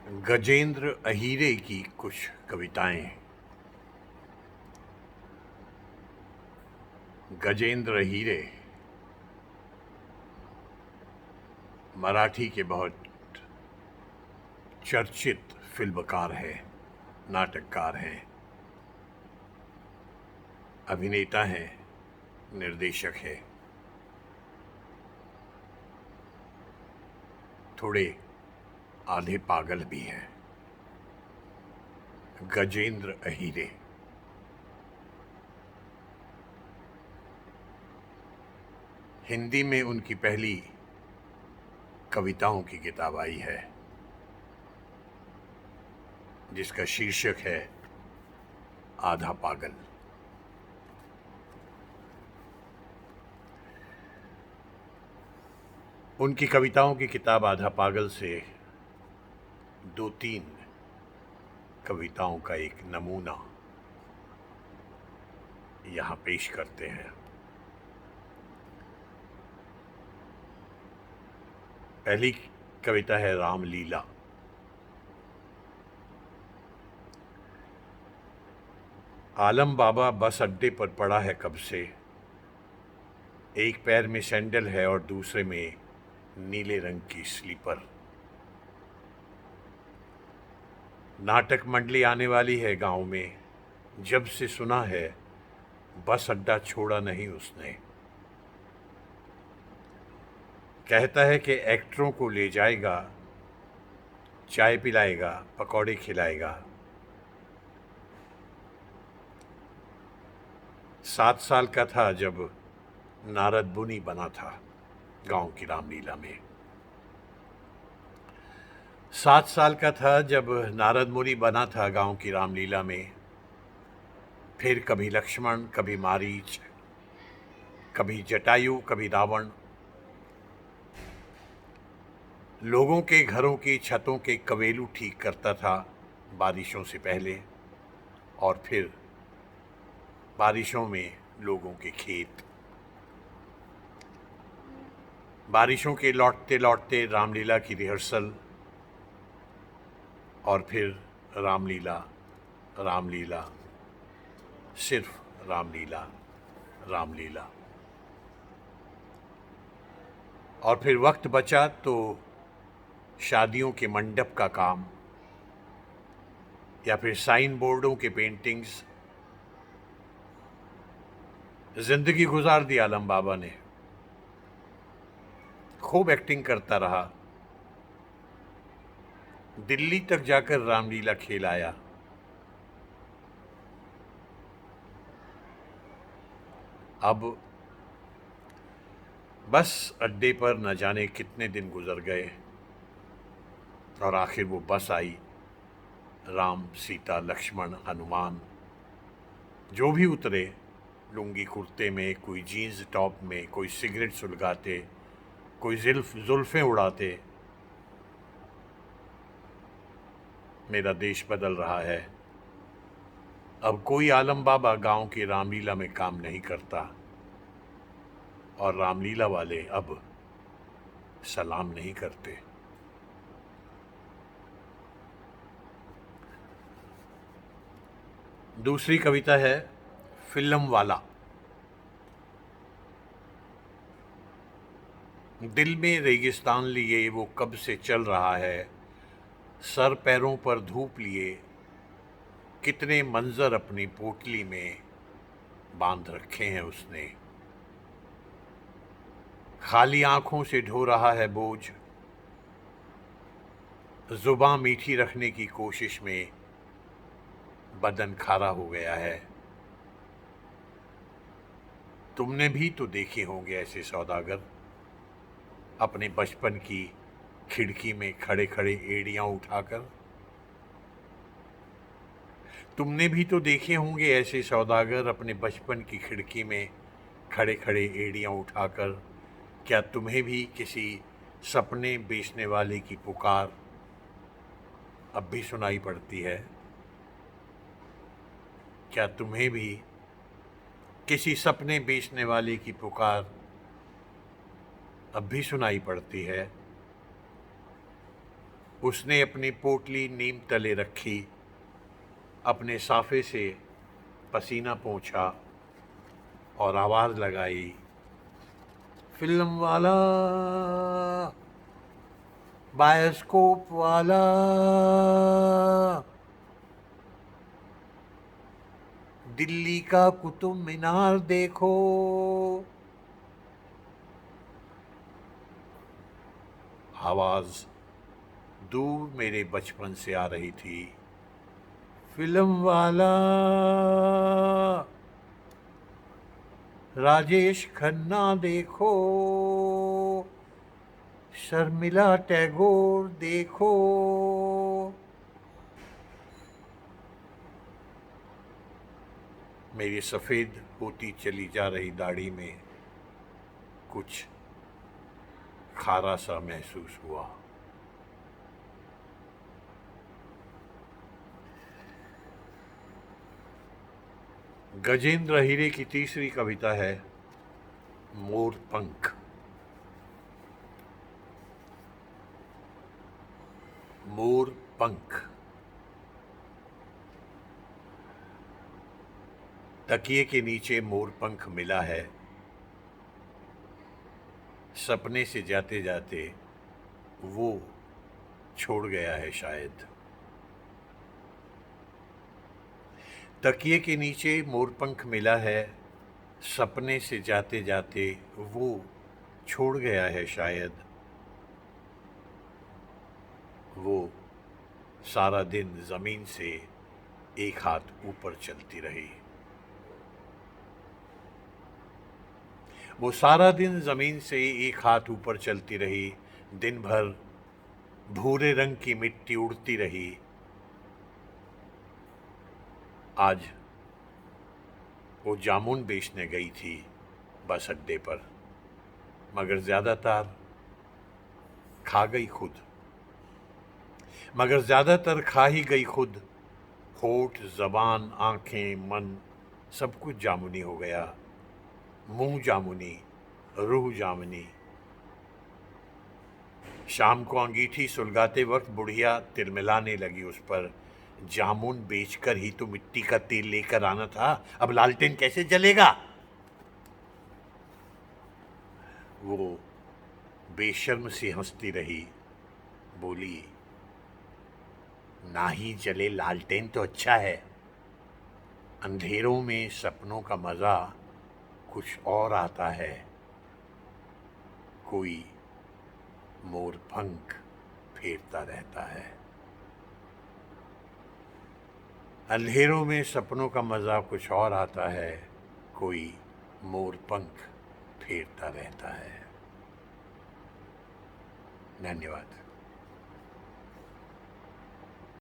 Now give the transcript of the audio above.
गजेंद्र अहीरे की कुछ कविताएं। गजेंद्र अहीरे मराठी के बहुत चर्चित फिल्मकार हैं, नाटककार हैं, अभिनेता हैं, निर्देशक हैं, थोड़े आधे पागल भी हैं। गजेंद्र अहीरे। हिंदी में उनकी पहली कविताओं की किताब आई है जिसका शीर्षक है आधा पागल। उनकी कविताओं की किताब आधा पागल से 2-3 कविताओं का एक नमूना यहाँ पेश करते हैं। पहली कविता है रामलीला। आलम बाबा बस अड्डे पर पड़ा है कब से। एक पैर में सैंडल है और दूसरे में नीले रंग की स्लीपर। नाटक मंडली आने वाली है गांव में, जब से सुना है बस अड्डा छोड़ा नहीं उसने। कहता है कि एक्टरों को ले जाएगा, चाय पिलाएगा, पकौड़े खिलाएगा। 7 साल का था जब नारद मुनि बना था गांव की रामलीला में। 7 साल का था जब नारद मुनि बना था गांव की रामलीला में। फिर कभी लक्ष्मण, कभी मारीच, कभी जटायु, कभी रावण। लोगों के घरों की छतों के कवेलू ठीक करता था बारिशों से पहले, और फिर बारिशों में लोगों के खेत। बारिशों के लौटते लौटते रामलीला की रिहर्सल, और फिर रामलीला, रामलीला, सिर्फ रामलीला, रामलीला। और फिर वक्त बचा तो शादियों के मंडप का काम, या फिर साइन बोर्डों के पेंटिंग्स। जिंदगी गुजार दी आलम बाबा ने। खूब एक्टिंग करता रहा। दिल्ली तक जाकर रामलीला खेल आया। अब बस अड्डे पर न जाने कितने दिन गुजर गए और आखिर वो बस आई। राम, सीता, लक्ष्मण, हनुमान जो भी उतरे, लुंगी कुर्ते में, कोई जीन्स टॉप में, कोई सिगरेट सुलगाते, कोई जुल्फें उड़ाते। मेरा देश बदल रहा है। अब कोई आलम बाबा गांव की रामलीला में काम नहीं करता, और रामलीला वाले अब सलाम नहीं करते। दूसरी कविता है फिल्म वाला। दिल में रेगिस्तान लिए वो कब से चल रहा है। सर पैरों पर धूप लिए कितने मंजर अपनी पोटली में बांध रखे हैं उसने। खाली आंखों से ढो रहा है बोझ, जुबां मीठी रखने की कोशिश में बदन खारा हो गया है। तुमने भी तो देखे होंगे ऐसे सौदागर, अपने बचपन की खिड़की में खड़े खड़े एड़ियां उठाकर। तुमने भी तो देखे होंगे ऐसे सौदागर, अपने बचपन की खिड़की में खड़े खड़े एड़ियां उठाकर। क्या तुम्हें भी किसी सपने बेचने वाले की पुकार अब भी सुनाई पड़ती है? क्या तुम्हें भी किसी सपने बेचने वाले की पुकार अब भी सुनाई पड़ती है? उसने अपनी पोटली नीम तले रखी, अपने साफे से पसीना पोंछा और आवाज लगाई, फिल्म वाला, बायोस्कोप वाला। दिल्ली का कुतुब मीनार देखो। आवाज दूर मेरे बचपन से आ रही थी, फिल्म वाला, राजेश खन्ना देखो, शर्मिला टैगोर देखो। मेरी सफेद होती चली जा रही दाढ़ी में कुछ खारा सा महसूस हुआ। गजेंद्र हीरे की तीसरी कविता है मोर पंख। मोर पंख। तकिए के नीचे मोर पंख मिला है, सपने से जाते जाते वो छोड़ गया है शायद। तकिए के नीचे मोर पंख मिला है, सपने से जाते जाते वो छोड़ गया है शायद। वो सारा दिन जमीन से एक हाथ ऊपर चलती रही। वो सारा दिन जमीन से एक हाथ ऊपर चलती रही। दिन भर भूरे रंग की मिट्टी उड़ती रही। आज वो जामुन बेचने गई थी बस अड्डे पर, मगर ज्यादातर खा गई खुद। मगर ज्यादातर खा ही गई खुद। होठ, जबान, आंखें, मन सब कुछ जामुनी हो गया। मुंह जामुनी, रूह जामुनी। शाम को अंगीठी सुलगाते वक्त बुढ़िया तिलमिलाने लगी उस पर, जामुन बेचकर ही तो मिट्टी का तेल लेकर आना था, अब लालटेन कैसे जलेगा। वो बेशर्म सी हंसती रही, बोली, ना ही जले लालटेन तो अच्छा है, अंधेरों में सपनों का मजा कुछ और आता है। कोई मोर पंख फेरता रहता है। अंधेरों में सपनों का मजा कुछ और आता है, कोई मोर पंख फेरता रहता है। धन्यवाद।